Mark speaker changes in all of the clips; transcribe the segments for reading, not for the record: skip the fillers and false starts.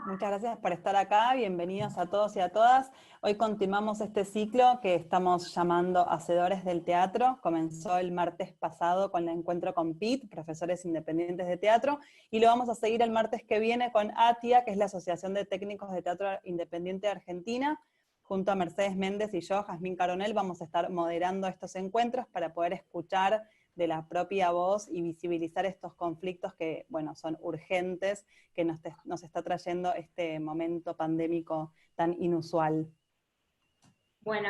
Speaker 1: muchas gracias por estar acá, bienvenidos a todos y a todas. Hoy continuamos este ciclo que estamos llamando Hacedores del Teatro. Comenzó el martes pasado con el encuentro con PIT, Profesores Independientes de Teatro, y lo vamos a seguir el martes que viene con ATIA, que es la Asociación de Técnicos de Teatro Independiente de Argentina. Junto a Mercedes Méndez y yo, Jazmín Caronel, vamos a estar moderando estos encuentros para poder escuchar de la propia voz y visibilizar estos conflictos que, bueno, son urgentes, que nos está trayendo este momento pandémico tan inusual.
Speaker 2: Bueno,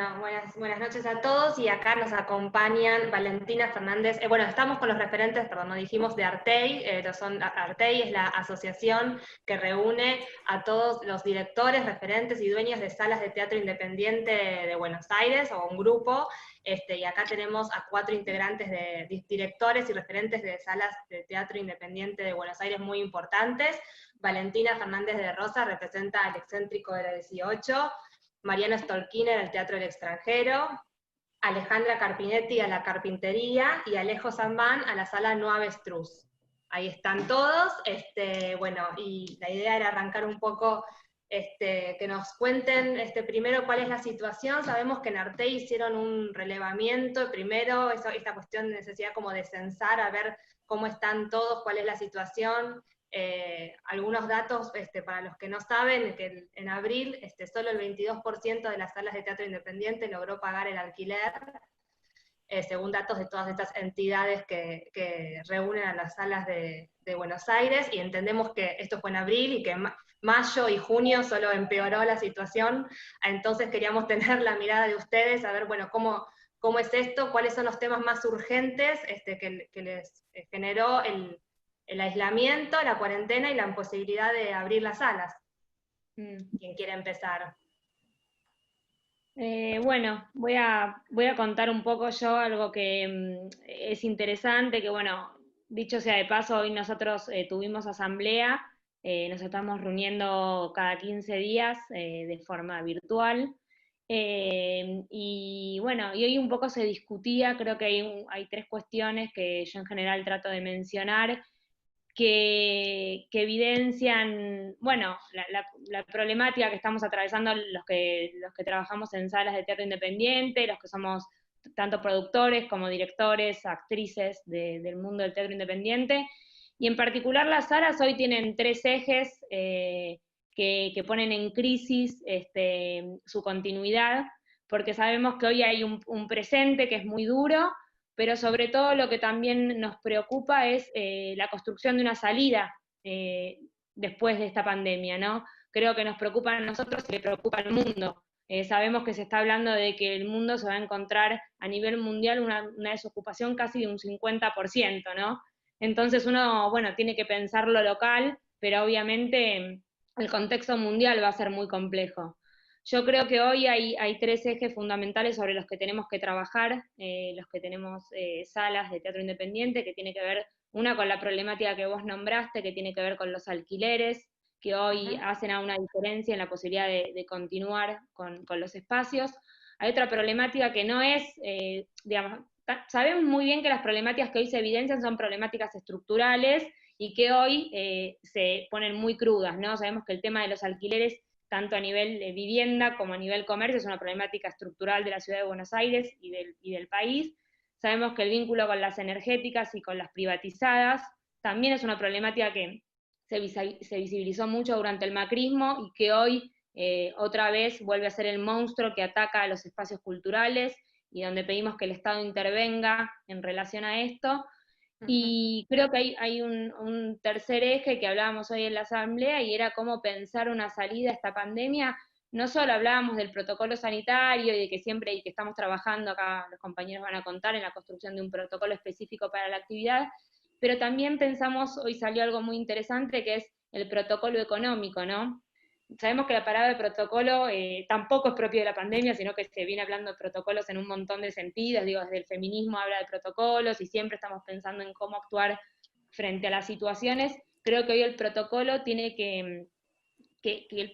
Speaker 2: buenas noches a todos, y acá nos acompañan Valentina Fernández. Bueno, estamos con los referentes, perdón, no dijimos, de Artey. Artey es la asociación que reúne a todos los directores, referentes y dueños de salas de teatro independiente de Buenos Aires, o un grupo, y acá tenemos a 4 integrantes de directores y referentes de salas de teatro independiente de Buenos Aires muy importantes. Valentina Fernández de Rosa representa al Excéntrico de la 18, Mariano Stolkiner al Teatro del Extranjero, Alejandra Carpinetti a la Carpintería y Alejo Zambán a la Sala No Avestruz. Ahí están todos, bueno, y la idea era arrancar un poco, que nos cuenten primero cuál es la situación. Sabemos que en Artey hicieron un relevamiento, primero esta cuestión de necesidad como de censar, a ver cómo están todos, cuál es la situación. Algunos datos para los que no saben, que en abril solo el 22% de las salas de teatro independiente logró pagar el alquiler, según datos de todas estas entidades que reúnen a las salas de Buenos Aires, y entendemos que esto fue en abril y que mayo y junio solo empeoró la situación. Entonces queríamos tener la mirada de ustedes, a ver, bueno, cómo es esto, cuáles son los temas más urgentes que les generó el aislamiento, la cuarentena y la imposibilidad de abrir las salas. ¿Quién quiere empezar?
Speaker 3: Bueno, voy a contar un poco yo algo que es interesante, que bueno, dicho sea de paso, hoy nosotros tuvimos asamblea, nos estamos reuniendo cada 15 días de forma virtual, y bueno, y hoy un poco se discutía, creo que hay 3 cuestiones que yo en general trato de mencionar, que evidencian, bueno, la problemática que estamos atravesando los que trabajamos en salas de teatro independiente, los que somos tanto productores como directores, actrices del mundo del teatro independiente, y en particular las salas hoy tienen 3 ejes que ponen en crisis su continuidad, porque sabemos que hoy hay un presente que es muy duro, pero sobre todo lo que también nos preocupa es la construcción de una salida después de esta pandemia, ¿no? Creo que nos preocupa a nosotros y le preocupa al mundo. Sabemos que se está hablando de que el mundo se va a encontrar a nivel mundial una desocupación casi de un 50%, ¿no? Entonces uno, bueno, tiene que pensar lo local, pero obviamente el contexto mundial va a ser muy complejo. Yo creo que hoy hay 3 ejes fundamentales sobre los que tenemos que trabajar, los que tenemos salas de teatro independiente, que tiene que ver, una, con la problemática que vos nombraste, que tiene que ver con los alquileres, que hoy hacen a una diferencia en la posibilidad de continuar con los espacios. Hay otra problemática que no es, digamos, sabemos muy bien que las problemáticas que hoy se evidencian son problemáticas estructurales y que hoy se ponen muy crudas, ¿no? Sabemos que el tema de los alquileres, tanto a nivel de vivienda como a nivel comercio, es una problemática estructural de la ciudad de Buenos Aires y del país. Sabemos que el vínculo con las energéticas y con las privatizadas también es una problemática que se visibilizó mucho durante el macrismo y que hoy otra vez vuelve a ser el monstruo que ataca a los espacios culturales y donde pedimos que el Estado intervenga en relación a esto. Y creo que hay un tercer eje que hablábamos hoy en la asamblea, y era cómo pensar una salida a esta pandemia. No solo hablábamos del protocolo sanitario y de que siempre, y que estamos trabajando, acá los compañeros van a contar, en la construcción de un protocolo específico para la actividad, pero también pensamos, hoy salió algo muy interesante, que es el protocolo económico, ¿no? Sabemos que la palabra de protocolo tampoco es propio de la pandemia, sino que se viene hablando de protocolos en un montón de sentidos, digo, desde el feminismo habla de protocolos y siempre estamos pensando en cómo actuar frente a las situaciones. Creo que hoy el protocolo tiene que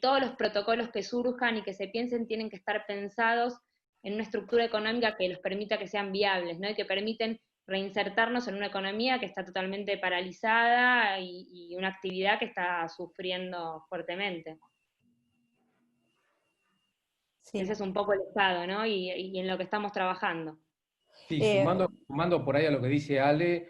Speaker 3: todos los protocolos que surjan y que se piensen tienen que estar pensados en una estructura económica que los permita que sean viables, ¿no? Y que permiten reinsertarnos en una economía que está totalmente paralizada y una actividad que está sufriendo fuertemente.
Speaker 1: Sí.
Speaker 3: Ese es un poco el estado, ¿no? Y en lo que estamos trabajando.
Speaker 4: Sí, sumando por ahí a lo que dice Ale,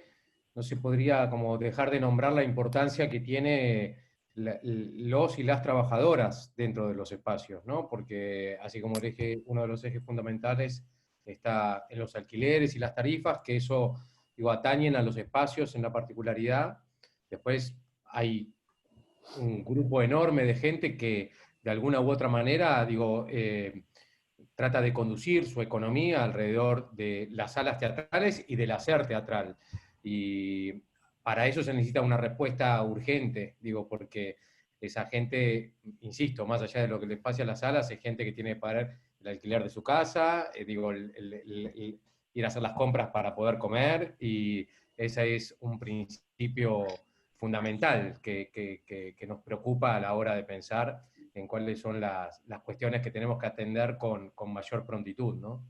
Speaker 4: no se podría como dejar de nombrar la importancia que tiene los y las trabajadoras dentro de los espacios, ¿no? Porque así como el eje, uno de los ejes fundamentales está en los alquileres y las tarifas, que eso, digo, atañen a los espacios en la particularidad. Después hay un grupo enorme de gente que de alguna u otra manera, digo, trata de conducir su economía alrededor de las salas teatrales y del hacer teatral. Y para eso se necesita una respuesta urgente, digo, porque esa gente, insisto, más allá de lo que les pase a las salas, es gente que tiene que pagar el alquiler de su casa, digo, ir a hacer las compras para poder comer, y ese es un principio fundamental que nos preocupa a la hora de pensar en cuáles son las cuestiones que tenemos que atender con mayor prontitud, ¿no?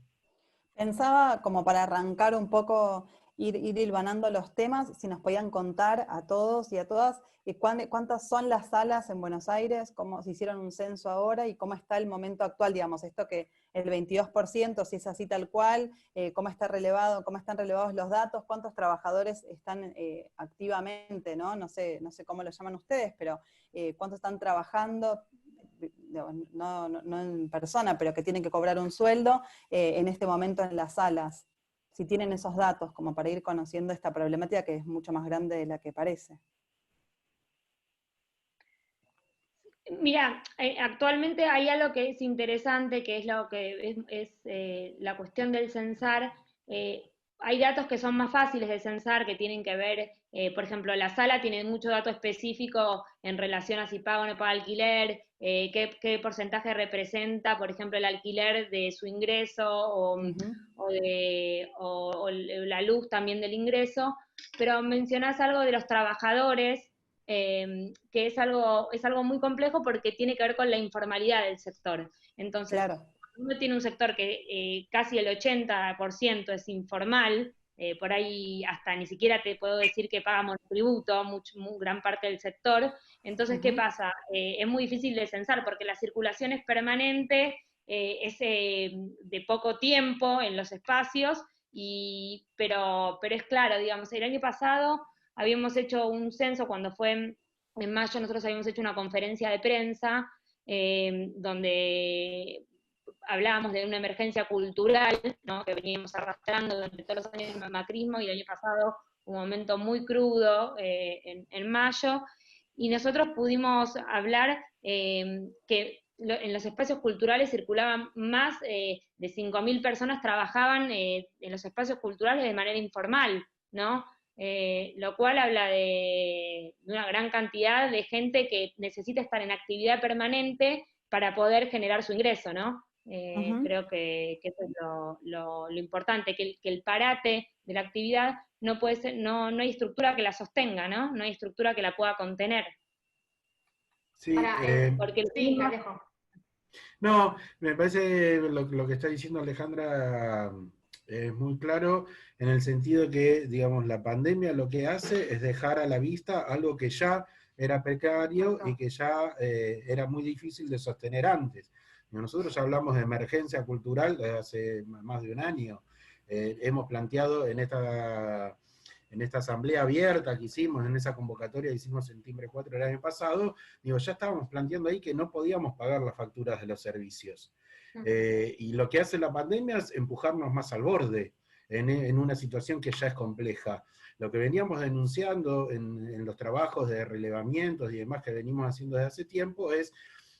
Speaker 1: Pensaba, como para arrancar un poco, ir hilvanando los temas, si nos podían contar a todos y a todas cuántas son las salas en Buenos Aires, cómo se hicieron un censo ahora y cómo está el momento actual, digamos, esto que el 22%, si es así tal cual, cómo están relevados los datos, cuántos trabajadores están activamente, ¿no? No sé cómo lo llaman ustedes, pero cuántos están trabajando, no en persona, pero que tienen que cobrar un sueldo en este momento en las salas. Si tienen esos datos, como para ir conociendo esta problemática que es mucho más grande de la que parece.
Speaker 3: Mira, actualmente hay algo que es interesante, que es lo que es la cuestión del censar. Hay datos que son más fáciles de censar, que tienen que ver, por ejemplo, la sala tiene mucho dato específico en relación a si paga o no paga alquiler, qué porcentaje representa, por ejemplo, el alquiler de su ingreso o la luz también del ingreso, pero mencionás algo de los trabajadores, que es algo muy complejo porque tiene que ver con la informalidad del sector. Entonces,
Speaker 1: claro,
Speaker 3: uno tiene un sector que casi el 80% es informal, por ahí hasta ni siquiera te puedo decir que pagamos tributo, gran parte del sector. Entonces, ¿qué pasa? Es muy difícil de censar porque la circulación es permanente, es de poco tiempo en los espacios, pero es claro, digamos, el año pasado habíamos hecho un censo cuando fue en mayo, nosotros habíamos hecho una conferencia de prensa donde hablábamos de una emergencia cultural, ¿no?, que veníamos arrastrando durante todos los años del macrismo, y el año pasado un momento muy crudo en mayo, y nosotros pudimos hablar que en los espacios culturales circulaban más de 5.000 personas, trabajaban en los espacios culturales de manera informal, ¿no? Lo cual habla de una gran cantidad de gente que necesita estar en actividad permanente para poder generar su ingreso, ¿no? Creo que eso es lo importante, que el parate de la actividad no puede ser, no hay estructura que la sostenga, ¿no? No hay estructura que la pueda contener.
Speaker 5: Sí,
Speaker 3: porque
Speaker 2: sí, Alejo.
Speaker 5: No, me parece lo que está diciendo Alejandra es muy claro, en el sentido que, digamos, la pandemia lo que hace es dejar a la vista algo que ya era precario y que ya era muy difícil de sostener antes. Nosotros ya hablamos de emergencia cultural desde hace más de un año. Hemos planteado en esta asamblea abierta que hicimos, en esa convocatoria que hicimos en Timbre 4 el año pasado, digo, ya estábamos planteando ahí que no podíamos pagar las facturas de los servicios. Y lo que hace la pandemia es empujarnos más al borde, en una situación que ya es compleja. Lo que veníamos denunciando en los trabajos de relevamientos y demás que venimos haciendo desde hace tiempo es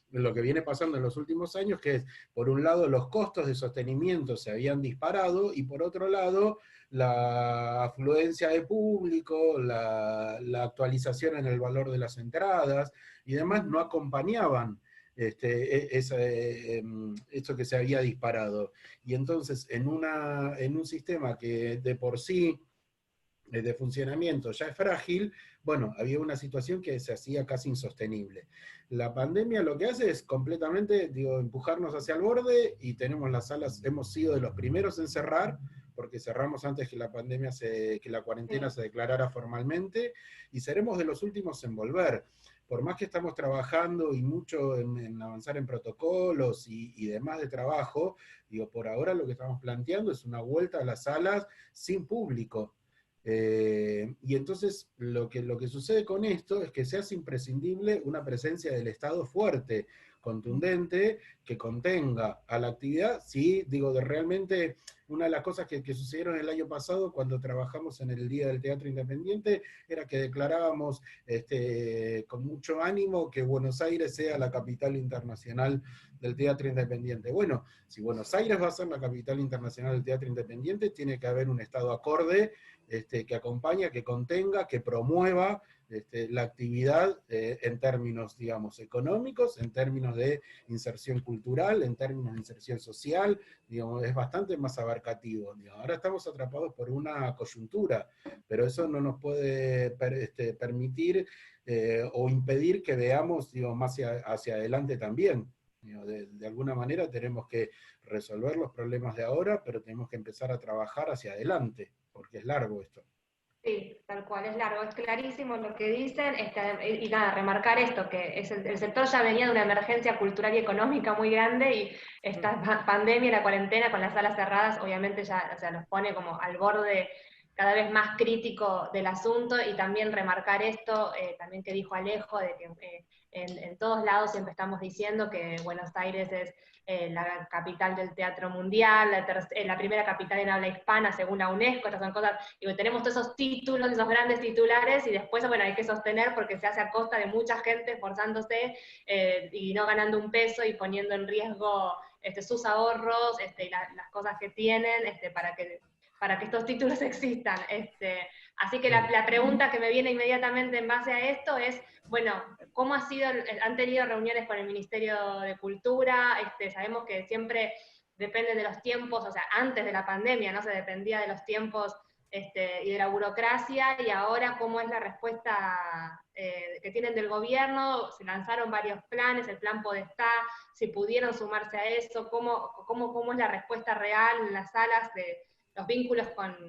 Speaker 5: lo que viene pasando en los últimos años, que es, por un lado, los costos de sostenimiento se habían disparado, y por otro lado, la afluencia de público, la actualización en el valor de las entradas y demás no acompañaban esto que se había disparado. Y entonces, en un sistema que de por sí de funcionamiento ya es frágil, bueno, había una situación que se hacía casi insostenible. La pandemia lo que hace es completamente, digo, empujarnos hacia el borde, y tenemos las salas, hemos sido de los primeros en cerrar, porque cerramos antes que la pandemia, que la cuarentena se declarara formalmente, y seremos de los últimos en volver. Por más que estamos trabajando y mucho en avanzar en protocolos y demás de trabajo, digo, por ahora lo que estamos planteando es una vuelta a las salas sin público. Y entonces lo que sucede con esto es que se hace imprescindible una presencia del Estado fuerte, contundente, que contenga a la actividad. Sí, digo, realmente una de las cosas que sucedieron el año pasado cuando trabajamos en el Día del Teatro Independiente era que declarábamos con mucho ánimo que Buenos Aires sea la capital internacional del teatro independiente. Bueno, si Buenos Aires va a ser la capital internacional del teatro independiente, tiene que haber un Estado acorde, que acompaña, que contenga, que promueva la actividad en términos, digamos, económicos, en términos de inserción cultural, en términos de inserción social, digamos, es bastante más abarcativo. Digamos. Ahora estamos atrapados por una coyuntura, pero eso no nos puede permitir o impedir que veamos, digamos, más hacia adelante también. De alguna manera tenemos que resolver los problemas de ahora, pero tenemos que empezar a trabajar hacia adelante, porque es largo esto.
Speaker 2: Sí, tal cual, es largo, es clarísimo lo que dicen, y nada, remarcar esto, que el sector ya venía de una emergencia cultural y económica muy grande, y esta pandemia, la cuarentena, con las salas cerradas, obviamente ya, o sea, nos pone como al borde cada vez más crítico del asunto, y también remarcar esto, también que dijo Alejo, de que en todos lados siempre estamos diciendo que Buenos Aires es la capital del teatro mundial, la primera capital en habla hispana según la UNESCO. Estas son cosas, y tenemos todos esos títulos, esos grandes titulares, y después, bueno, hay que sostener porque se hace a costa de mucha gente esforzándose y no ganando un peso y poniendo en riesgo sus ahorros y las cosas que tienen para que estos títulos existan. Así que la pregunta que me viene inmediatamente en base a esto es, bueno, ¿cómo han tenido reuniones con el Ministerio de Cultura? Sabemos que siempre depende de los tiempos, o sea, antes de la pandemia, ¿no? Se dependía de los tiempos y de la burocracia, y ahora, ¿cómo es la respuesta que tienen del gobierno? Se lanzaron varios planes, el plan Podestá, si pudieron sumarse a eso, ¿cómo es la respuesta real en las salas de los vínculos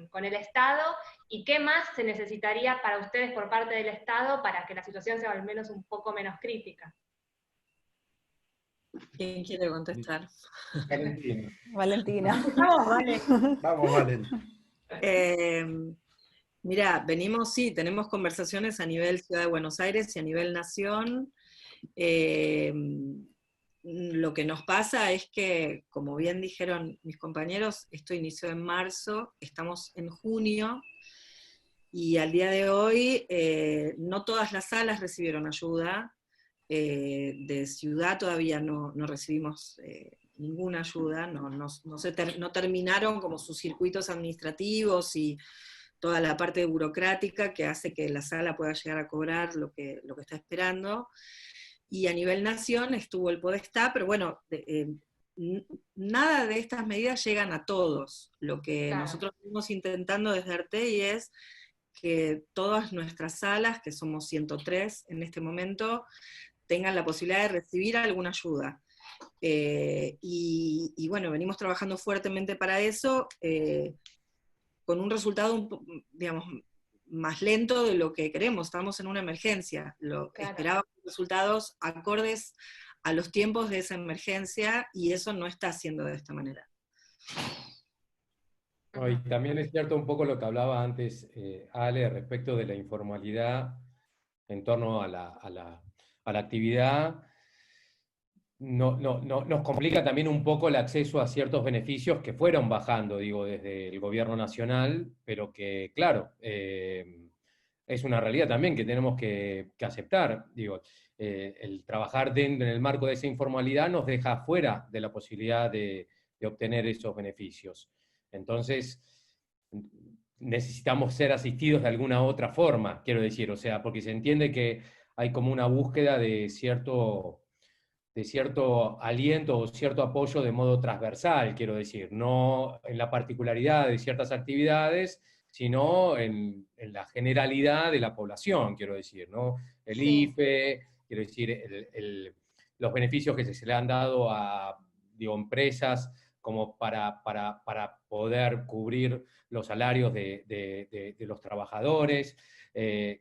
Speaker 2: con el Estado, y qué más se necesitaría para ustedes por parte del Estado para que la situación sea al menos un poco menos crítica?
Speaker 6: ¿Quién quiere contestar?
Speaker 4: Valentina.
Speaker 1: Valentina.
Speaker 6: Vamos, vale.
Speaker 5: Vamos, Valen.
Speaker 6: Mirá, tenemos conversaciones a nivel Ciudad de Buenos Aires y a nivel Nación. Lo que nos pasa es que, como bien dijeron mis compañeros, esto inició en marzo, estamos en junio, y al día de hoy no todas las salas recibieron ayuda. De ciudad todavía no recibimos ninguna ayuda, no terminaron como sus circuitos administrativos y toda la parte burocrática que hace que la sala pueda llegar a cobrar lo que está esperando. Y a nivel nación estuvo el Podestá, pero bueno, nada de estas medidas llegan a todos. Lo que nosotros estamos intentando desde Artei es que todas nuestras salas, que somos 103 en este momento, tengan la posibilidad de recibir alguna ayuda. Y bueno, venimos trabajando fuertemente para eso, con un resultado, digamos, más lento de lo que queremos. Estamos en una emergencia. Esperábamos resultados acordes a los tiempos de esa emergencia, y eso no está siendo de esta manera.
Speaker 4: No, y también es cierto un poco lo que hablaba antes Ale respecto de la informalidad en torno a la actividad. Nos complica también un poco el acceso a ciertos beneficios que fueron bajando, digo, desde el gobierno nacional, pero que, claro, es una realidad también que tenemos que aceptar. Digo, el trabajar en el marco de esa informalidad nos deja fuera de la posibilidad de obtener esos beneficios. Entonces, necesitamos ser asistidos de alguna otra forma, quiero decir, o sea, porque se entiende que hay como una búsqueda de cierto aliento o cierto apoyo de modo transversal, quiero decir, no en la particularidad de ciertas actividades, sino en la generalidad de la población, quiero decir, ¿no? El IFE, quiero decir, los beneficios que se le han dado a, digo, empresas como para poder cubrir los salarios de los trabajadores.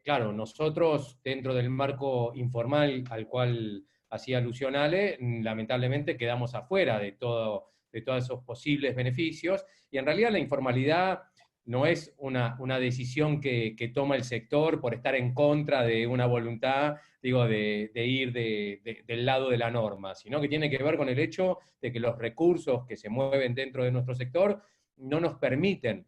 Speaker 4: Claro, nosotros, dentro del marco informal al cual hacía alusión Ale, lamentablemente quedamos afuera de todos esos posibles beneficios, y en realidad la informalidad no es una decisión que toma el sector por estar en contra de una voluntad, digo, de ir del lado de la norma, sino que tiene que ver con el hecho de que los recursos que se mueven dentro de nuestro sector no nos permiten,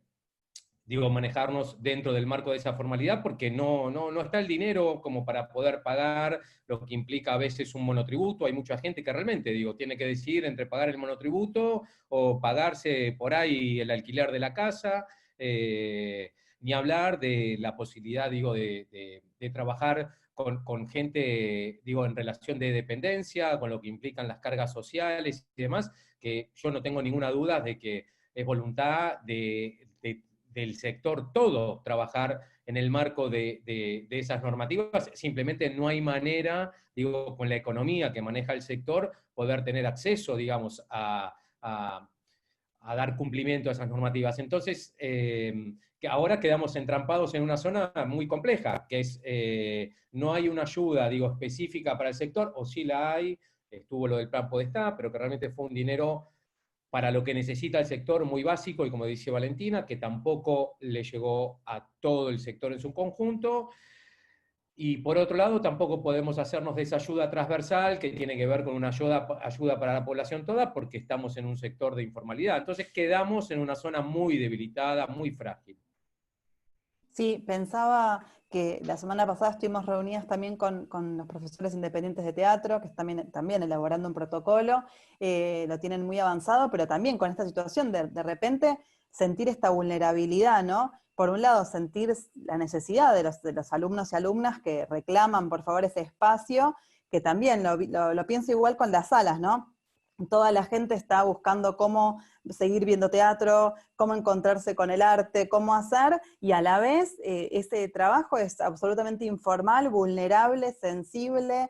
Speaker 4: digo, manejarnos dentro del marco de esa formalidad, porque no está el dinero como para poder pagar lo que implica a veces un monotributo. Hay mucha gente que realmente, digo, tiene que decidir entre pagar el monotributo o pagarse por ahí el alquiler de la casa, ni hablar de la posibilidad, digo, de trabajar con gente, digo, en relación de dependencia, con lo que implican las cargas sociales y demás, que yo no tengo ninguna duda de que es voluntad del sector todo trabajar en el marco de esas normativas. Simplemente no hay manera, digo, con la economía que maneja el sector, poder tener acceso, digamos, a dar cumplimiento a esas normativas. Entonces, que ahora quedamos entrampados en una zona muy compleja, que es, no hay una ayuda, digo, específica para el sector, o sí la hay, estuvo lo del plan Podestá, pero que realmente fue un dinero para lo que necesita el sector muy básico, y como dice Valentina, que tampoco le llegó a todo el sector en su conjunto. Y por otro lado, tampoco podemos hacernos de esa ayuda transversal que tiene que ver con una ayuda para la población toda, porque estamos en un sector de informalidad. Entonces quedamos en una zona muy debilitada, muy frágil.
Speaker 1: Sí, pensaba que la semana pasada estuvimos reunidas también con los profesores independientes de teatro, que están también elaborando un protocolo, lo tienen muy avanzado, pero también con esta situación de repente sentir esta vulnerabilidad, ¿no? Por un lado, sentir la necesidad de los alumnos y alumnas que reclaman, por favor, ese espacio, que también lo pienso igual con las salas, ¿no? Toda la gente está buscando cómo seguir viendo teatro, cómo encontrarse con el arte, cómo hacer, y a la vez ese trabajo es absolutamente informal, vulnerable, sensible,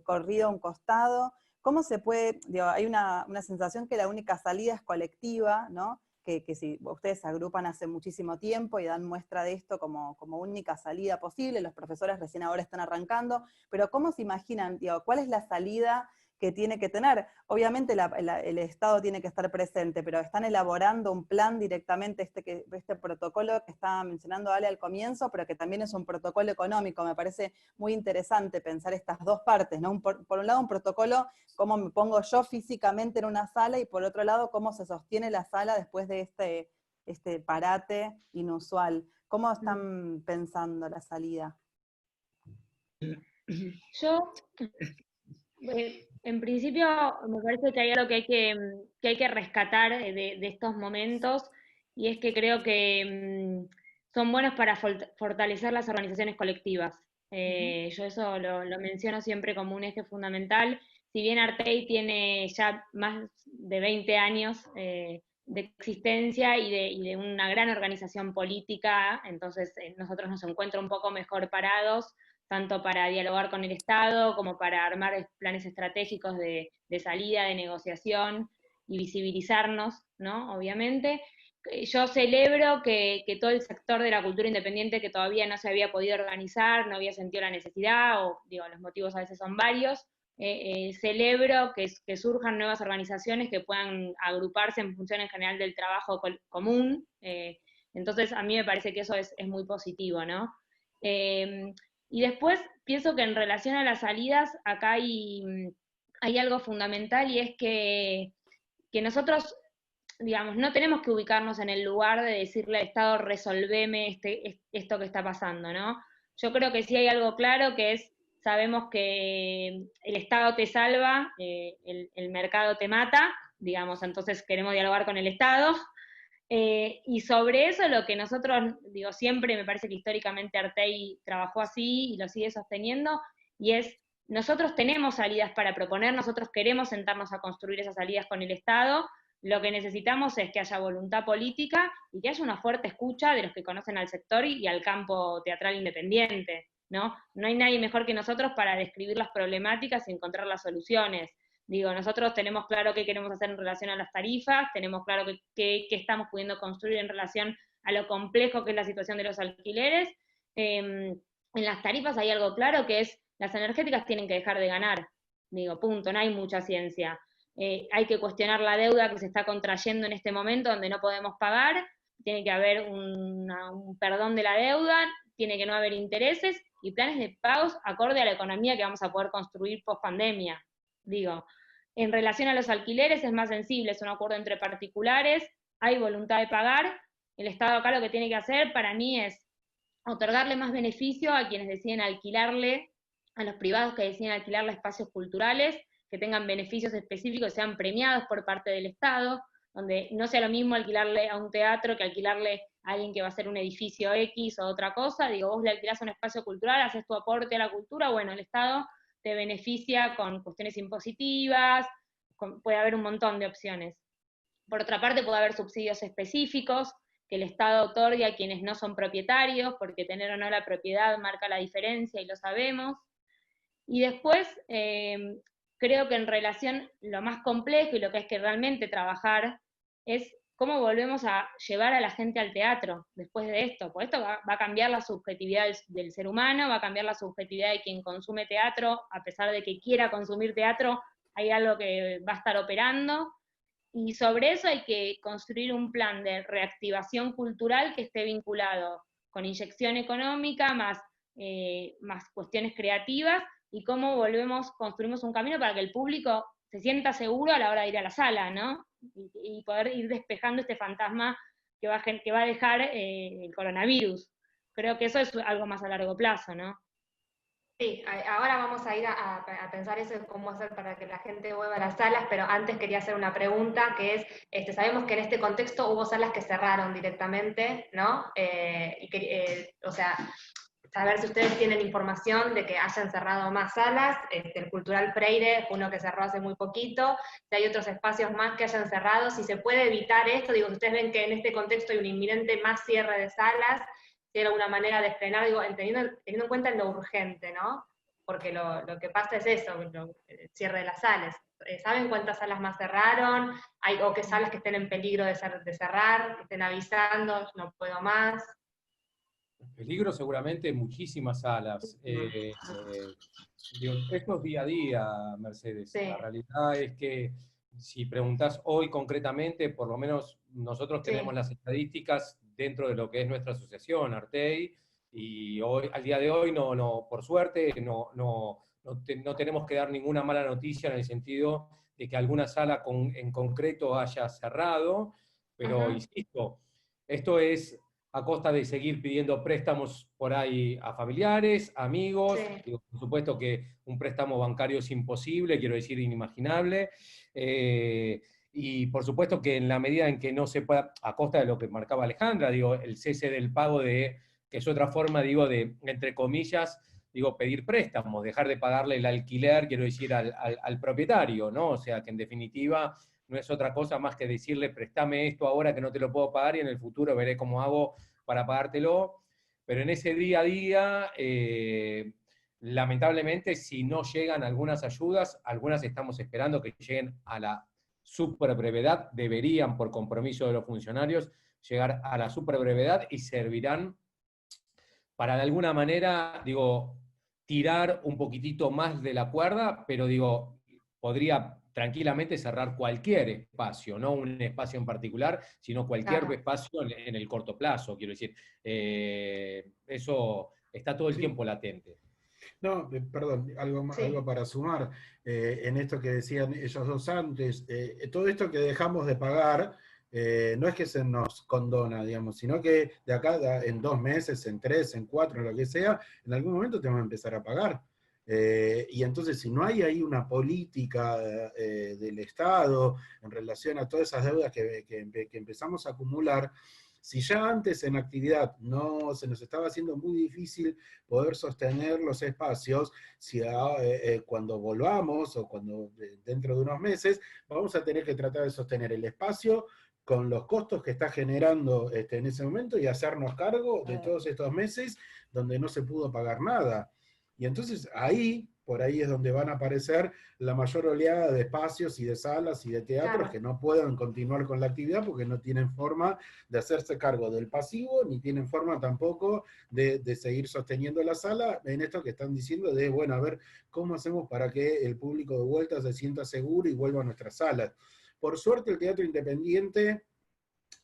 Speaker 1: corrido a un costado. ¿Cómo se puede, digo, hay una sensación que la única salida es colectiva, ¿no? Que si ustedes se agrupan hace muchísimo tiempo y dan muestra de esto como única salida posible, los profesores recién ahora están arrancando, pero ¿cómo se imaginan, digo, cuál es la salida que tiene que tener? Obviamente el Estado tiene que estar presente, pero están elaborando un plan directamente, este protocolo que estaba mencionando Ale al comienzo, pero que también es un protocolo económico. Me parece muy interesante pensar estas dos partes, ¿no? Por un lado un protocolo, cómo me pongo yo físicamente en una sala, y por otro lado cómo se sostiene la sala después de este parate inusual. ¿Cómo están pensando la salida?
Speaker 3: Yo, en principio, me parece que hay algo que hay que rescatar de estos momentos, y es que creo que son buenos para fortalecer las organizaciones colectivas. Yo eso lo menciono siempre como un eje fundamental. Si bien Artei tiene ya más de 20 años de existencia y de una gran organización política, entonces nosotros nos encuentra un poco mejor parados, tanto para dialogar con el Estado como para armar planes estratégicos de salida, de negociación y visibilizarnos, ¿no? Obviamente. Yo celebro que todo el sector de la cultura independiente que todavía no se había podido organizar, no había sentido la necesidad, o digo, los motivos a veces son varios, celebro que surjan nuevas organizaciones que puedan agruparse en función en general del trabajo común. Entonces a mí me parece que eso es muy positivo, ¿no? Y después pienso que en relación a las salidas, acá hay algo fundamental, y es que nosotros, digamos, no tenemos que ubicarnos en el lugar de decirle al Estado, resolveme esto que está pasando, ¿no? Yo creo que sí hay algo claro, que es, sabemos que el Estado te salva, el mercado te mata, digamos, entonces queremos dialogar con el Estado. Y sobre eso lo que nosotros, digo, siempre me parece que históricamente Artei trabajó así y lo sigue sosteniendo, y es, nosotros tenemos salidas para proponer, nosotros queremos sentarnos a construir esas salidas con el Estado, lo que necesitamos es que haya voluntad política y que haya una fuerte escucha de los que conocen al sector y al campo teatral independiente, ¿no? No hay nadie mejor que nosotros para describir las problemáticas y encontrar las soluciones. Digo, nosotros tenemos claro qué queremos hacer en relación a las tarifas, tenemos claro qué estamos pudiendo construir en relación a lo complejo que es la situación de los alquileres. En las tarifas hay algo claro que es, las energéticas tienen que dejar de ganar. Digo, punto, no hay mucha ciencia. Hay que cuestionar la deuda que se está contrayendo en este momento donde no podemos pagar, tiene que haber un perdón de la deuda, tiene que no haber intereses y planes de pagos acorde a la economía que vamos a poder construir post pandemia. Digo, en relación a los alquileres es más sensible, es un acuerdo entre particulares, hay voluntad de pagar, el Estado acá lo que tiene que hacer para mí es otorgarle más beneficio a quienes deciden alquilarle, a los privados que deciden alquilarle espacios culturales, que tengan beneficios específicos, sean premiados por parte del Estado, donde no sea lo mismo alquilarle a un teatro que alquilarle a alguien que va a hacer un edificio X o otra cosa. Digo, vos le alquilás un espacio cultural, haces tu aporte a la cultura, bueno, el Estado te beneficia con cuestiones impositivas, puede haber un montón de opciones. Por otra parte, puede haber subsidios específicos que el Estado otorgue a quienes no son propietarios, porque tener o no la propiedad marca la diferencia y lo sabemos. Y después, creo que en relación, lo más complejo y lo que hay que realmente trabajar es cómo volvemos a llevar a la gente al teatro después de esto, porque esto va a cambiar la subjetividad del ser humano, va a cambiar la subjetividad de quien consume teatro, a pesar de que quiera consumir teatro, hay algo que va a estar operando, y sobre eso hay que construir un plan de reactivación cultural que esté vinculado con inyección económica, más cuestiones creativas, y cómo construimos un camino para que el público se sienta seguro a la hora de ir a la sala, ¿no? Y poder ir despejando este fantasma que va a dejar el coronavirus. Creo que eso es algo más a largo plazo, ¿no?
Speaker 2: Sí, ahora vamos a ir a pensar eso de cómo hacer para que la gente vuelva a las salas, pero antes quería hacer una pregunta que es, sabemos que en este contexto hubo salas que cerraron directamente, ¿no? O sea, saber si ustedes tienen información de que hayan cerrado más salas, el Cultural Freire, uno que cerró hace muy poquito, si hay otros espacios más que hayan cerrado, si se puede evitar esto, digo, si ustedes ven que en este contexto hay un inminente más cierre de salas, si hay alguna manera de frenar, digo, teniendo en cuenta lo urgente, ¿no? Porque lo que pasa es eso, el cierre de las salas. ¿Saben cuántas salas más cerraron? ¿O qué salas que estén en peligro de cerrar, que estén avisando, no puedo más?
Speaker 4: Peligro seguramente muchísimas salas. Digo, esto es día a día, Mercedes.
Speaker 2: Sí.
Speaker 4: La realidad es que si preguntás hoy concretamente, por lo menos nosotros tenemos las estadísticas dentro de lo que es nuestra asociación, Artei, y hoy, al día de hoy, por suerte, no tenemos que dar ninguna mala noticia en el sentido de que alguna sala en concreto haya cerrado, pero insisto, esto es a costa de seguir pidiendo préstamos por ahí a familiares, amigos.
Speaker 2: Sí.
Speaker 4: Digo, por supuesto que un préstamo bancario es imposible, quiero decir inimaginable, y por supuesto que en la medida en que no se pueda, a costa de lo que marcaba Alejandra, digo, el cese del pago que es otra forma, digo, de, entre comillas, digo, pedir préstamos, dejar de pagarle el alquiler, quiero decir, al propietario, ¿no? O sea, que en definitiva no es otra cosa más que decirle, préstame esto ahora que no te lo puedo pagar y en el futuro veré cómo hago para pagártelo. Pero en ese día a día, lamentablemente, si no llegan algunas ayudas, algunas estamos esperando que lleguen a la super brevedad, deberían, por compromiso de los funcionarios, llegar a la super brevedad y servirán para de alguna manera, digo, tirar un poquitito más de la cuerda, pero digo, podría tranquilamente cerrar cualquier espacio, no un espacio en particular, sino cualquier espacio en el corto plazo, quiero decir. Eso está todo el tiempo latente.
Speaker 5: No, perdón, algo para sumar en esto que decían ellos dos antes. Todo esto que dejamos de pagar no es que se nos condona, digamos, sino que de acá en 2 meses, en 3, en 4, lo que sea, en algún momento tenemos que empezar a pagar. Y entonces, si no hay ahí una política del Estado en relación a todas esas deudas que empezamos a acumular, si ya antes en actividad no se nos estaba haciendo muy difícil poder sostener los espacios, si cuando volvamos o cuando dentro de unos meses, vamos a tener que tratar de sostener el espacio con los costos que está generando en ese momento y hacernos cargo de todos estos meses donde no se pudo pagar nada. Y entonces ahí por ahí es donde van a aparecer la mayor oleada de espacios y de salas y de teatros que no puedan continuar con la actividad porque no tienen forma de hacerse cargo del pasivo, ni tienen forma tampoco de seguir sosteniendo la sala en esto que están diciendo de, bueno, a ver, ¿cómo hacemos para que el público de vuelta se sienta seguro y vuelva a nuestras salas? Por suerte el teatro independiente,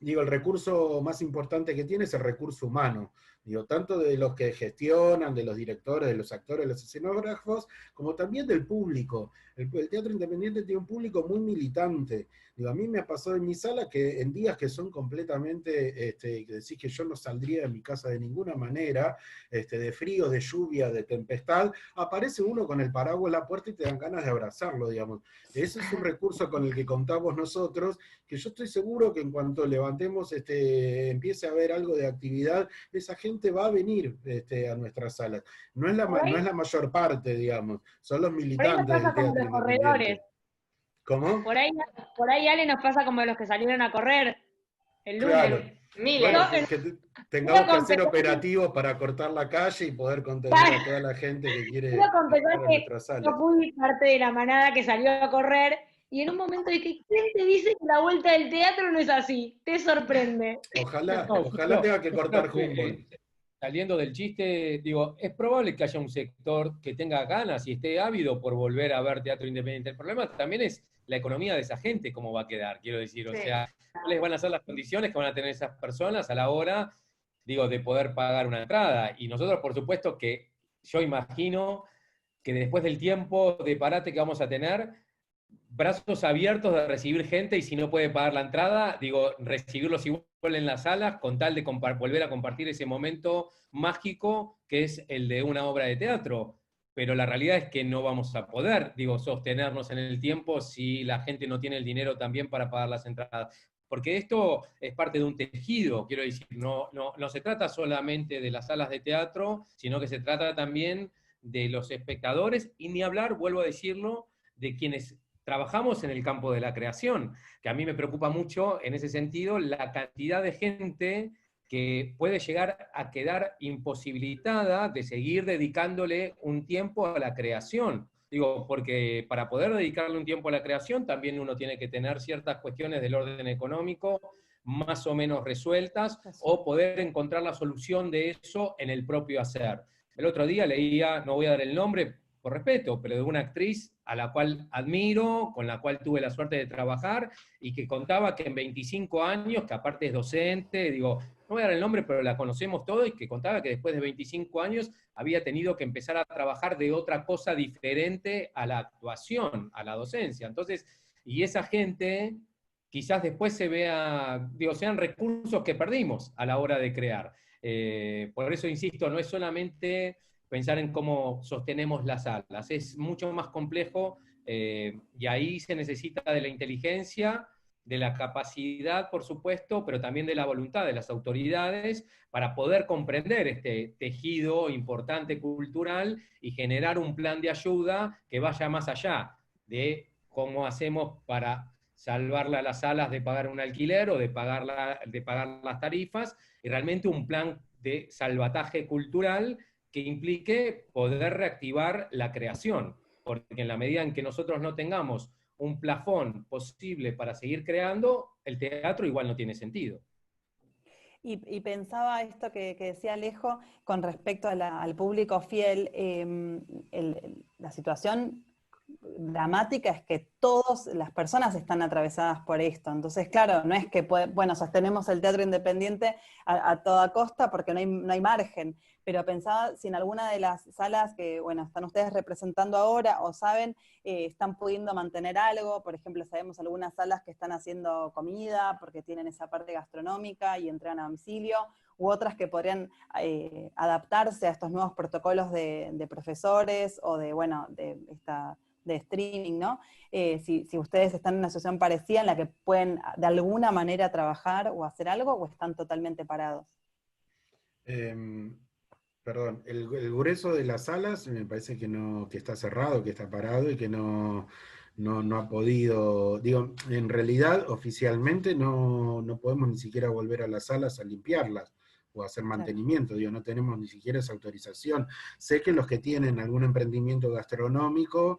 Speaker 5: digo, el recurso más importante que tiene es el recurso humano, digo, tanto de los que gestionan, de los directores, de los actores, de los escenógrafos, como también del público. El teatro independiente tiene un público muy militante. Digo, a mí me ha pasado en mi sala que en días que son completamente, que decís que yo no saldría de mi casa de ninguna manera, de frío, de lluvia, de tempestad, aparece uno con el paraguas en la puerta y te dan ganas de abrazarlo, digamos. Ese es un recurso con el que contamos nosotros, que yo estoy seguro que en cuanto levantemos, empiece a haber algo de actividad, esa gente va a venir a nuestras salas. No es la mayor parte, digamos, son los militantes del teatro
Speaker 3: independiente. Corredores.
Speaker 5: ¿Cómo?
Speaker 3: Por ahí Ale nos pasa como los que salieron a correr el lunes.
Speaker 5: Claro. Bueno, que tengamos que hacer operativos para cortar la calle y poder contener a toda la gente que quiere ir a nuestra sala.
Speaker 3: Yo fui parte de la manada que salió a correr, y en un momento dije, ¿quién te dice que la vuelta del teatro no es así? Te sorprende.
Speaker 5: Ojalá tenga que cortar Humboldt.
Speaker 4: Saliendo del chiste, digo, es probable que haya un sector que tenga ganas y esté ávido por volver a ver teatro independiente. El problema también es la economía de esa gente, cómo va a quedar, quiero decir. O sea, ¿cuáles van a ser las condiciones que van a tener esas personas a la hora, digo, de poder pagar una entrada? Y nosotros, por supuesto, que yo imagino que después del tiempo de parate que vamos a tener, brazos abiertos de recibir gente, y si no puede pagar la entrada, digo, recibirlos igual en las salas, con tal de volver a compartir ese momento mágico que es el de una obra de teatro. Pero la realidad es que no vamos a poder, digo, sostenernos en el tiempo si la gente no tiene el dinero también para pagar las entradas. Porque esto es parte de un tejido, quiero decir, no se trata solamente de las salas de teatro, sino que se trata también de los espectadores, y ni hablar, vuelvo a decirlo, de quienes trabajamos en el campo de la creación, que a mí me preocupa mucho en ese sentido la cantidad de gente que puede llegar a quedar imposibilitada de seguir dedicándole un tiempo a la creación. Digo, porque para poder dedicarle un tiempo a la creación también uno tiene que tener ciertas cuestiones del orden económico más o menos resueltas, o poder encontrar la solución de eso en el propio hacer. El otro día leía, no voy a dar el nombre por respeto, pero de una actriz a la cual admiro, con la cual tuve la suerte de trabajar, y que contaba que en 25 años, que aparte es docente, digo, no voy a dar el nombre, pero la conocemos todos, y que contaba que después de 25 años había tenido que empezar a trabajar de otra cosa diferente a la actuación, a la docencia. Entonces, y esa gente quizás después se vea, digo, sean recursos que perdimos a la hora de crear. Por eso, insisto, no es solamente pensar en cómo sostenemos las salas, es mucho más complejo, y ahí se necesita de la inteligencia, de la capacidad, por supuesto, pero también de la voluntad de las autoridades para poder comprender este tejido importante cultural y generar un plan de ayuda que vaya más allá de cómo hacemos para salvarle a las salas de pagar un alquiler o de pagar las tarifas, y realmente un plan de salvataje cultural que implique poder reactivar la creación, porque en la medida en que nosotros no tengamos un plafón posible para seguir creando, el teatro igual no tiene sentido.
Speaker 1: Y pensaba esto que decía Alejo con respecto al público fiel, la situación dramática es que todas las personas están atravesadas por esto. Entonces, claro, no es que, sostenemos el teatro independiente a toda costa porque no hay margen, pero pensaba si en alguna de las salas que, están ustedes representando ahora o saben, están pudiendo mantener algo. Por ejemplo, sabemos algunas salas que están haciendo comida porque tienen esa parte gastronómica y entregan a domicilio, u otras que podrían adaptarse a estos nuevos protocolos de profesores o de streaming, ¿no? Si ustedes están en una situación parecida en la que pueden de alguna manera trabajar o hacer algo, o están totalmente parados.
Speaker 5: Perdón, el grueso de las salas me parece que está cerrado, que está parado y que no ha podido, digo, en realidad oficialmente no podemos ni siquiera volver a las salas a limpiarlas, o hacer mantenimiento, digo, no tenemos ni siquiera esa autorización. Sé que los que tienen algún emprendimiento gastronómico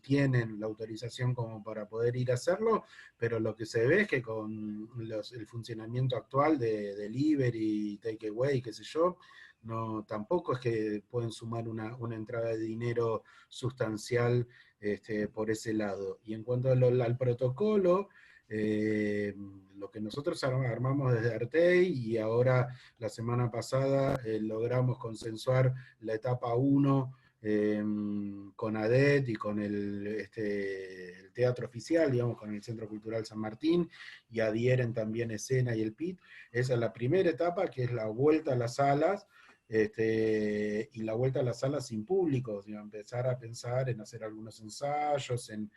Speaker 5: tienen la autorización como para poder ir a hacerlo, pero lo que se ve es que con el funcionamiento actual de delivery, takeaway, qué sé yo, no, tampoco es que pueden sumar una entrada de dinero sustancial por ese lado. Y en cuanto al protocolo, lo que nosotros armamos desde Artei, y ahora la semana pasada logramos consensuar la etapa 1 con ADET y con el teatro oficial, digamos, con el Centro Cultural San Martín, y adhieren también Escena y el PIT. Esa es la primera etapa, que es la vuelta a las salas, y la vuelta a las salas sin público, digamos, empezar a pensar en hacer algunos ensayos, en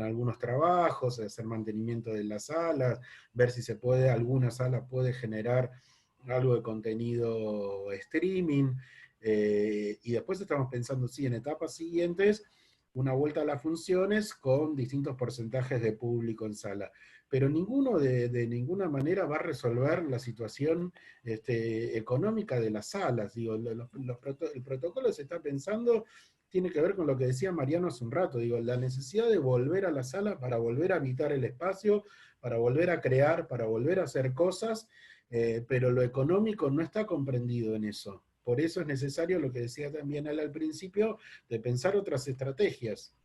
Speaker 5: algunos trabajos, hacer mantenimiento de las salas, ver si se puede, alguna sala puede generar algo de contenido streaming, y después estamos pensando, sí, en etapas siguientes, una vuelta a las funciones con distintos porcentajes de público en sala. Pero ninguno de ninguna manera va a resolver la situación económica de las salas. Digo, el protocolo se está pensando, tiene que ver con lo que decía Mariano hace un rato, digo, la necesidad de volver a la sala para volver a habitar el espacio, para volver a crear, para volver a hacer cosas, pero lo económico no está comprendido en eso. Por eso es necesario, lo que decía también él al principio, de pensar otras estrategias.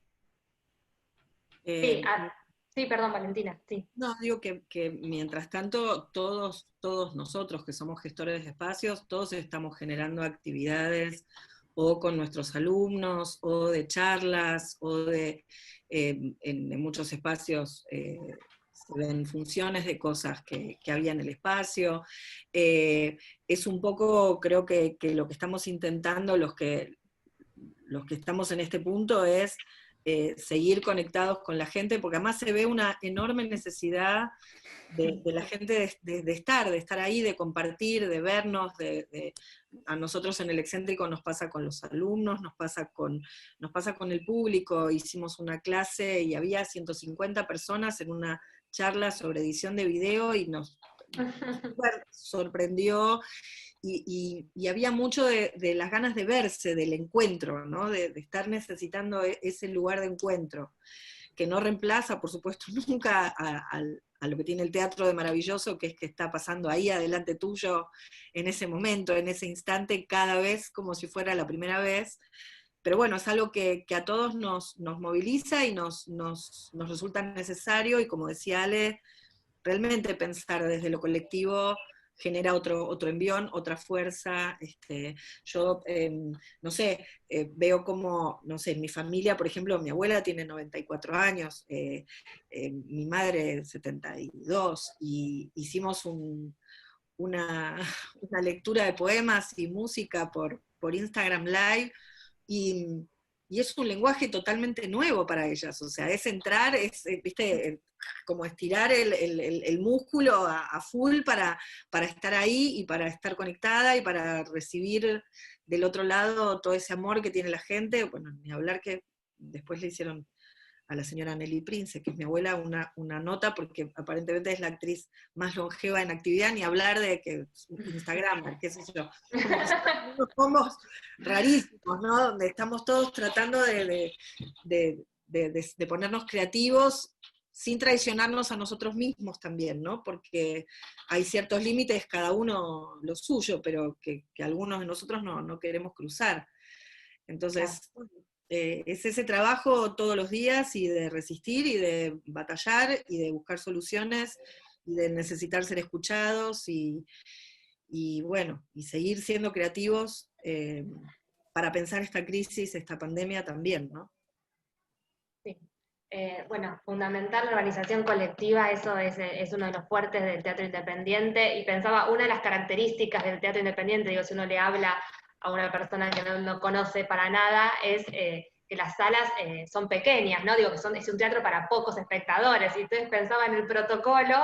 Speaker 2: Sí, perdón, Valentina, sí.
Speaker 6: No, digo que mientras tanto, todos nosotros que somos gestores de espacios, todos estamos generando actividades o con nuestros alumnos, o de charlas, o en muchos espacios se ven funciones de cosas que había en el espacio. Es un poco, creo que lo que estamos intentando, los que estamos en este punto, es seguir conectados con la gente, porque además se ve una enorme necesidad de la gente de estar ahí, de compartir, de vernos, a nosotros en el Excéntrico nos pasa con los alumnos, nos pasa con el público. Hicimos una clase y había 150 personas en una charla sobre edición de video y nos sorprendió. Y había mucho de las ganas de verse, del encuentro, ¿no? de estar necesitando ese lugar de encuentro, que no reemplaza, por supuesto, nunca a lo que tiene el teatro de maravilloso, que es que está pasando ahí adelante tuyo, en ese momento, en ese instante, cada vez como si fuera la primera vez. Pero bueno, es algo que a todos nos moviliza y nos resulta necesario, y como decía Ale, realmente pensar desde lo colectivo genera otro envión, otra fuerza. Yo, no sé, veo como, no sé, en mi familia, por ejemplo, mi abuela tiene 94 años, mi madre 72, y hicimos una lectura de poemas y música por Instagram Live, y es un lenguaje totalmente nuevo para ellas, o sea, es entrar, viste, como estirar el músculo a full para estar ahí y para estar conectada y para recibir del otro lado todo ese amor que tiene la gente. Bueno, ni hablar que después le hicieron a la señora Nelly Prince, que es mi abuela, una nota, porque aparentemente es la actriz más longeva en actividad, ni hablar de que Instagram, qué sé yo, unos combos rarísimos, ¿no? Donde estamos todos tratando de ponernos creativos sin traicionarnos a nosotros mismos también, ¿no? Porque hay ciertos límites, cada uno lo suyo, pero que algunos de nosotros no queremos cruzar. Entonces, es ese trabajo todos los días, y de resistir, y de batallar, y de buscar soluciones, y de necesitar ser escuchados, y bueno, y seguir siendo creativos para pensar esta crisis, esta pandemia también, ¿no?
Speaker 2: Sí. Bueno, fundamental la organización colectiva, eso es uno de los fuertes del teatro independiente, y pensaba, una de las características del teatro independiente, digo, si uno le habla a una persona que no conoce para nada, es que las salas son pequeñas, ¿no? Digo, que es un teatro para pocos espectadores, y entonces pensaba en el protocolo,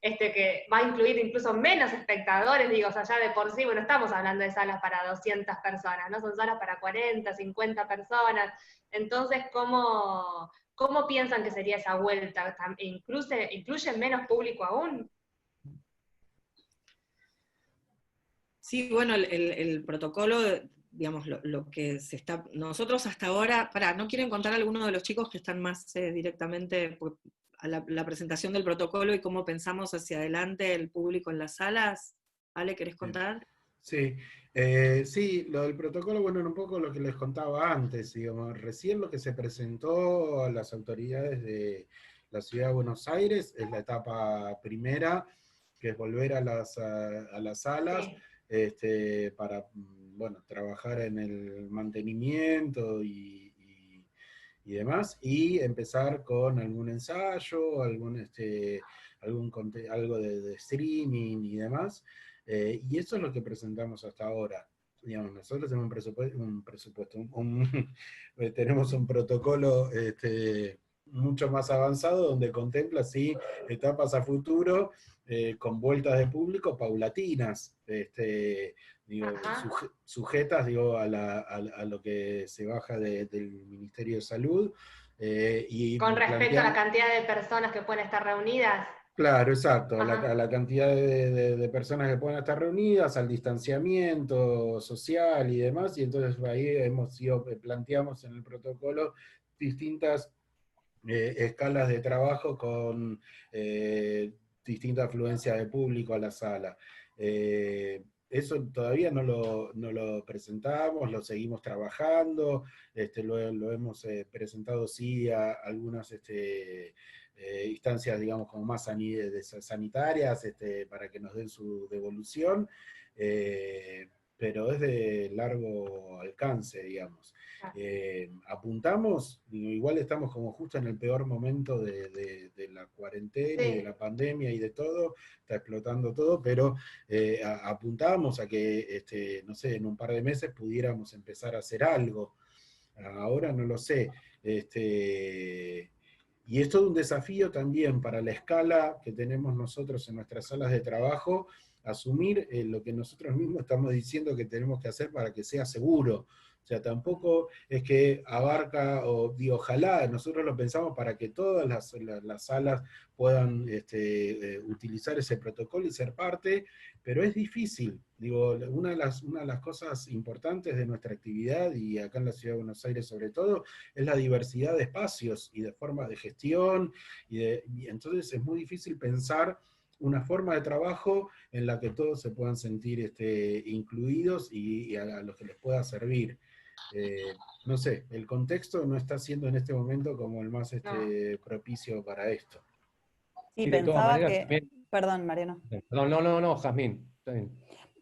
Speaker 2: que va a incluir incluso menos espectadores, digo, o sea, ya de por sí, bueno, estamos hablando de salas para 200 personas, ¿no? Son salas para 40, 50 personas, entonces, ¿cómo piensan que sería esa vuelta? ¿Incluye menos público aún?
Speaker 6: Sí, bueno, el protocolo, digamos, lo que se está, nosotros hasta ahora, no quieren contar algunos de los chicos que están más directamente a la presentación del protocolo y cómo pensamos hacia adelante el público en las salas. Ale, ¿querés contar?
Speaker 5: Sí, sí, lo del protocolo, bueno, era un poco lo que les contaba antes, digamos, recién lo que se presentó a las autoridades de la Ciudad de Buenos Aires es la etapa primera, que es volver a las salas, para, bueno, trabajar en el mantenimiento y demás, y empezar con algún ensayo, algo de streaming y demás. Y eso es lo que presentamos hasta ahora. Digamos, nosotros tenemos tenemos un protocolo mucho más avanzado donde contempla, sí, etapas a futuro con vueltas de público paulatinas, digo, sujetas, digo, a lo que se baja del Ministerio de Salud.
Speaker 2: Con respecto a la cantidad de personas que pueden estar reunidas.
Speaker 5: Claro, exacto, a la cantidad de personas que pueden estar reunidas, al distanciamiento social y demás, y entonces ahí planteamos en el protocolo distintas escalas de trabajo con distinta afluencia de público a la sala. Eso todavía no lo presentamos, lo seguimos trabajando, lo hemos presentado sí a algunas instancias, digamos, como más sanitarias, para que nos den su devolución, pero es de largo alcance, digamos. Apuntamos, igual estamos como justo en el peor momento de la cuarentena y de la pandemia y de todo, está explotando todo, pero apuntamos a que, no sé, en un par de meses pudiéramos empezar a hacer algo. Ahora no lo sé. Y es todo un desafío también para la escala que tenemos nosotros en nuestras salas de trabajo, asumir lo que nosotros mismos estamos diciendo que tenemos que hacer para que sea seguro. O sea, tampoco es que abarca, o digo, ojalá, nosotros lo pensamos para que todas las salas puedan utilizar ese protocolo y ser parte, pero es difícil. Digo, una de las cosas importantes de nuestra actividad, y acá en la Ciudad de Buenos Aires sobre todo, es la diversidad de espacios y de formas de gestión, y entonces es muy difícil pensar una forma de trabajo en la que todos se puedan sentir incluidos y a los que les pueda servir. No sé, el contexto no está siendo en este momento como el más propicio para esto.
Speaker 1: Sí,
Speaker 4: Y de todas
Speaker 1: pensaba
Speaker 4: maneras,
Speaker 1: que...
Speaker 4: también...
Speaker 1: Perdón, Mariano.
Speaker 4: No, Jazmín. Está bien.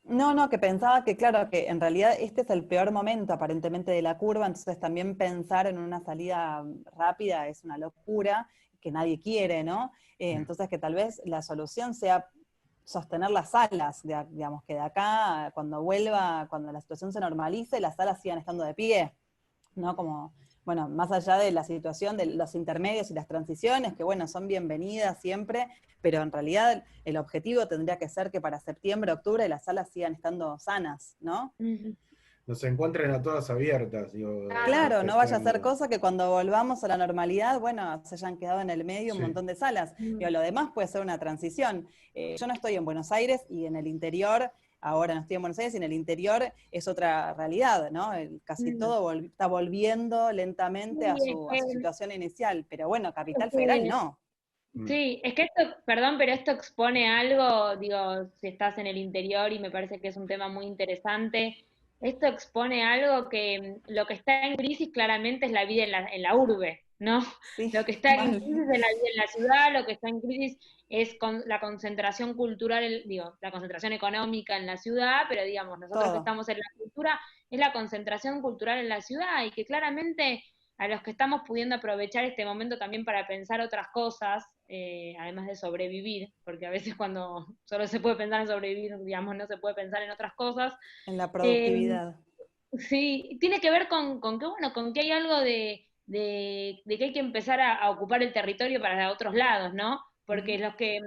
Speaker 1: No, que pensaba que, claro, que en realidad este es el peor momento aparentemente de la curva, entonces también pensar en una salida rápida es una locura, que nadie quiere, ¿no? Entonces que tal vez la solución sea sostener las salas, digamos, que de acá, cuando la situación se normalice, las salas sigan estando de pie, ¿no? Como, bueno, más allá de la situación de los intermedios y las transiciones, que bueno, son bienvenidas siempre, pero en realidad el objetivo tendría que ser que para septiembre, octubre las salas sigan estando sanas, ¿no?
Speaker 5: Nos encuentren a todas abiertas, digo.
Speaker 1: Claro, no vaya a ser cosa que cuando volvamos a la normalidad, bueno, se hayan quedado en el medio un montón de salas. Pero lo demás puede ser una transición. Yo no estoy en Buenos Aires y en el interior, ahora no estoy en Buenos Aires, y en el interior es otra realidad, ¿no? Casi todo está volviendo lentamente a su situación inicial. Pero bueno, Capital Federal no.
Speaker 3: Sí, es que esto, perdón, pero esto expone algo, digo, si estás en el interior y me parece que es un tema muy interesante, esto expone algo que lo que está en crisis claramente es la vida en la urbe, ¿no?
Speaker 1: Sí,
Speaker 3: Lo que está en crisis es la vida en la ciudad, lo que está en crisis es la concentración cultural, digo, la concentración económica en la ciudad, pero digamos, nosotros que estamos en la cultura, es la concentración cultural en la ciudad y que claramente a los que estamos pudiendo aprovechar este momento también para pensar otras cosas, además de sobrevivir, porque a veces cuando solo se puede pensar en sobrevivir, digamos, no se puede pensar en otras cosas.
Speaker 1: En la productividad.
Speaker 3: Sí, tiene que ver con que, bueno, con que hay algo de que hay que empezar a ocupar el territorio para otros lados, ¿no? Porque los que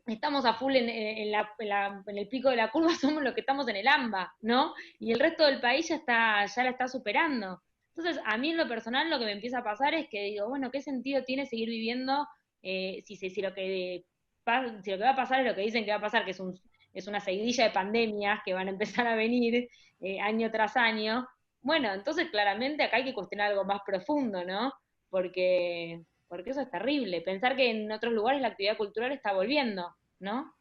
Speaker 3: estamos a full en el pico de la curva somos los que estamos en el AMBA, ¿no? Y el resto del país ya la está superando. Entonces, a mí en lo personal lo que me empieza a pasar es que digo, bueno, ¿qué sentido tiene seguir viviendo si lo que va a pasar es lo que dicen que va a pasar, que es es una seguidilla de pandemias que van a empezar a venir año tras año. Bueno, entonces claramente acá hay que cuestionar algo más profundo, ¿no? Porque eso es terrible. Pensar que en otros lugares la actividad cultural está volviendo, ¿no?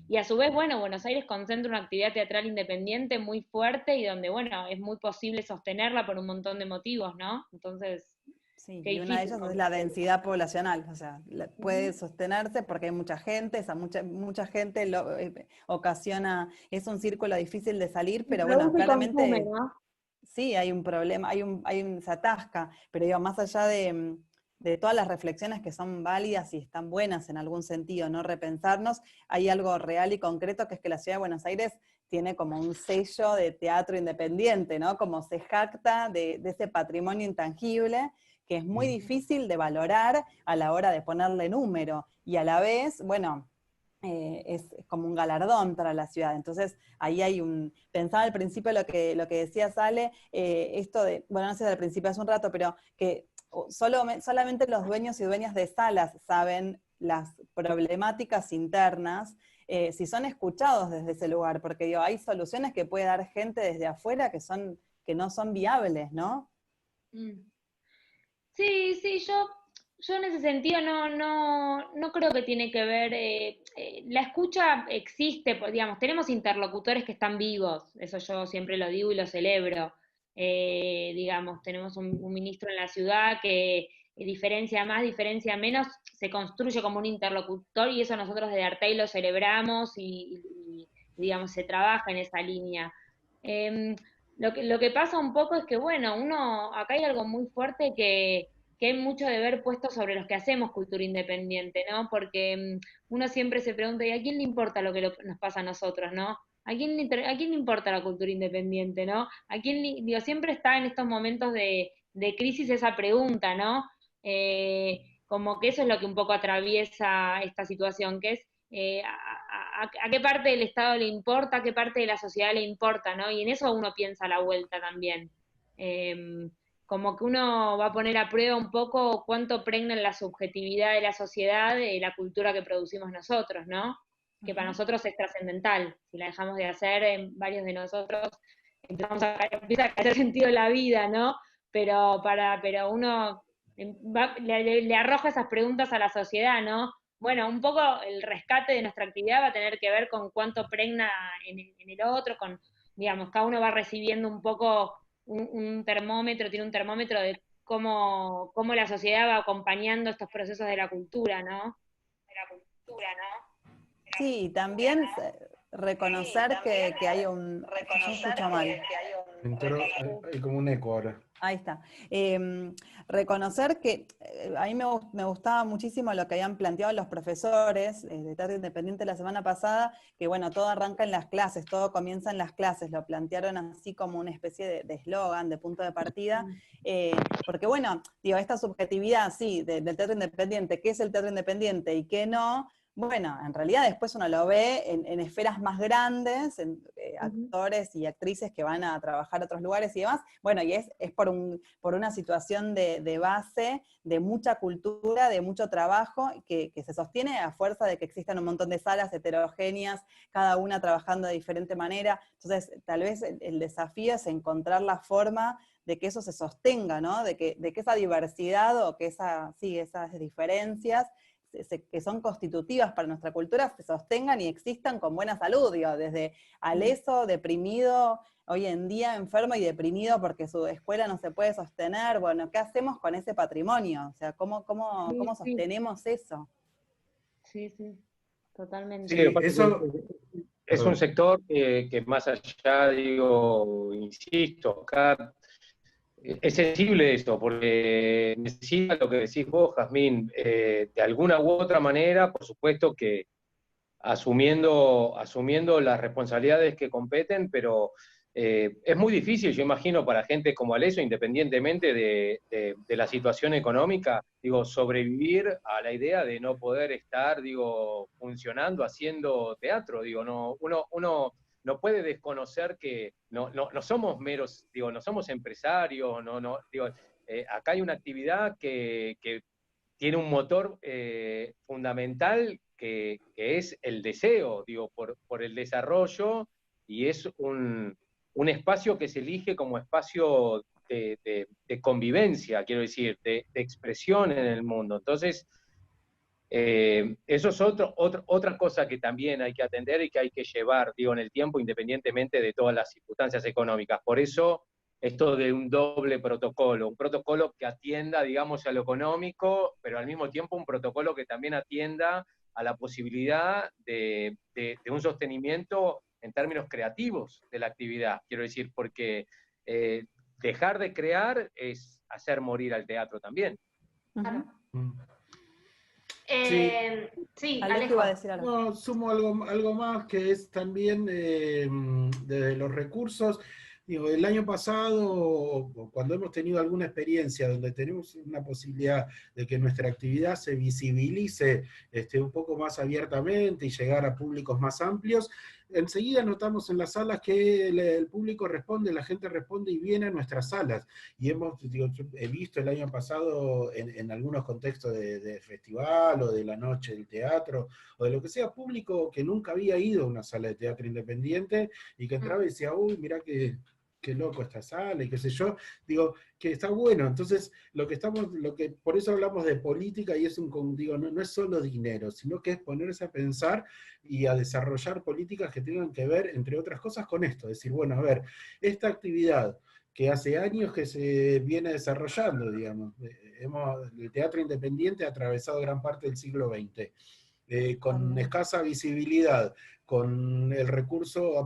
Speaker 3: Y a su vez, bueno, Buenos Aires concentra una actividad teatral independiente muy fuerte y donde, bueno, es muy posible sostenerla por un montón de motivos, ¿no? Entonces,
Speaker 1: Sí,
Speaker 3: qué
Speaker 1: y una de
Speaker 3: difícil.
Speaker 1: ellas es la densidad poblacional, o sea, puede sostenerse porque hay mucha gente, esa mucha gente ocasiona, es un círculo difícil de salir, pero bueno,
Speaker 3: Produce y consume,
Speaker 1: claramente
Speaker 3: ¿no?
Speaker 1: sí, hay un problema, se atasca, pero digo, más allá de todas las reflexiones que son válidas y están buenas en algún sentido, no repensarnos, hay algo real y concreto que es que la ciudad de Buenos Aires tiene como un sello de teatro independiente, ¿no? Como se jacta de ese patrimonio intangible que es muy difícil de valorar a la hora de ponerle número, y a la vez, bueno, es como un galardón para la ciudad. Entonces, ahí hay pensaba al principio lo que decía Sale, esto de, bueno, no sé si al principio, hace un rato, pero que solamente los dueños y dueñas de salas saben las problemáticas internas, si son escuchados desde ese lugar, porque digo, hay soluciones que puede dar gente desde afuera que no son viables, ¿no?
Speaker 3: Sí, yo en ese sentido no creo que tiene que ver, la escucha existe, digamos, tenemos interlocutores que están vivos, eso yo siempre lo digo y lo celebro. Digamos, tenemos un ministro en la ciudad que diferencia más, diferencia menos, se construye como un interlocutor y eso nosotros de Artei lo celebramos digamos, se trabaja en esa línea. Em, lo que pasa un poco es que, bueno, acá hay algo muy fuerte que hay mucho deber puesto sobre los que hacemos cultura independiente, ¿no? Porque uno siempre se pregunta, ¿y a quién le importa lo que nos pasa a nosotros, ¿no? ¿A quién le importa la cultura independiente, ¿no? Digo, siempre está en estos momentos de crisis esa pregunta, ¿no? Como que eso es lo que un poco atraviesa esta situación, que es a qué parte del Estado le importa, a qué parte de la sociedad le importa, ¿no? Y en eso uno piensa a la vuelta también. Como que uno va a poner a prueba un poco cuánto pregna en la subjetividad de la sociedad la cultura que producimos nosotros, ¿no? Que para nosotros es trascendental. Si la dejamos de hacer, varios de nosotros empieza a hacer sentido la vida, ¿no? Pero uno le arroja esas preguntas a la sociedad, ¿no? Bueno, un poco el rescate de nuestra actividad va a tener que ver con cuánto pregna en el otro, digamos, cada uno va recibiendo un poco un termómetro, tiene un termómetro de cómo la sociedad va acompañando estos procesos de la cultura, ¿no?
Speaker 1: Sí, y también reconocer que hay un... Yo escucho mal.
Speaker 5: Hay como un eco ahora.
Speaker 1: Ahí está. Reconocer que a mí me gustaba muchísimo lo que habían planteado los profesores de Teatro Independiente la semana pasada, que bueno, todo arranca en las clases, todo comienza en las clases, lo plantearon así como una especie de eslogan, de punto de partida, porque bueno, digo, esta subjetividad, sí, del Teatro Independiente, qué es el Teatro Independiente y qué no. Bueno, en realidad después uno lo ve en esferas más grandes, en actores y actrices que van a trabajar a otros lugares y demás. Bueno, y es por una situación de base, de mucha cultura, de mucho trabajo, que se sostiene a fuerza de que existan un montón de salas heterogéneas, cada una trabajando de diferente manera. Entonces, tal vez el desafío es encontrar la forma de que eso se sostenga, ¿no? De que esa diversidad o que esas diferencias que son constitutivas para nuestra cultura se sostengan y existan con buena salud, digo, desde Aleso, deprimido, hoy en día enfermo y deprimido porque su escuela no se puede sostener. Bueno, ¿qué hacemos con ese patrimonio? O sea, ¿cómo sostenemos eso?
Speaker 3: Sí, totalmente.
Speaker 4: Sí, eso es un sector que más allá, digo, insisto, acá es sensible eso, porque necesita lo que decís vos, Jazmín, de alguna u otra manera, por supuesto que asumiendo las responsabilidades que competen, pero es muy difícil, yo imagino, para gente como Aleso, independientemente de la situación económica, digo, sobrevivir a la idea de no poder estar, digo, funcionando, haciendo teatro, digo, uno no puede desconocer que no somos meros, digo, no somos empresarios, digo, acá hay una actividad que tiene un motor fundamental que es el deseo, digo, por el desarrollo, y es un espacio que se elige como espacio de convivencia, quiero decir, de expresión en el mundo. Entonces, eso es otra cosa que también hay que atender y que hay que llevar, digo, en el tiempo, independientemente de todas las circunstancias económicas. Por eso, esto de un doble protocolo, un protocolo que atienda, digamos, a lo económico, pero al mismo tiempo un protocolo que también atienda a la posibilidad de un sostenimiento en términos creativos de la actividad. Quiero decir, porque dejar de crear es hacer morir al teatro también.
Speaker 2: Claro.
Speaker 5: Sí.
Speaker 2: Sí,
Speaker 1: Alejo iba a decir algo.
Speaker 5: No, sumo algo más que es también de los recursos. Digo, el año pasado, cuando hemos tenido alguna experiencia donde tenemos una posibilidad de que nuestra actividad se visibilice un poco más abiertamente y llegar a públicos más amplios, enseguida notamos en las salas que el público responde, la gente responde y viene a nuestras salas. Y yo he visto el año pasado en algunos contextos de festival o de la noche del teatro, o de lo que sea, público que nunca había ido a una sala de teatro independiente y que entraba y decía, uy, mirá qué loco esta sala y qué sé yo, digo, que está bueno. Entonces, por eso hablamos de política y no es solo dinero, sino que es ponerse a pensar y a desarrollar políticas que tengan que ver, entre otras cosas, con esto. Decir, bueno, a ver, esta actividad que hace años que se viene desarrollando, digamos, el teatro independiente ha atravesado gran parte del siglo XX, con escasa visibilidad, con el recurso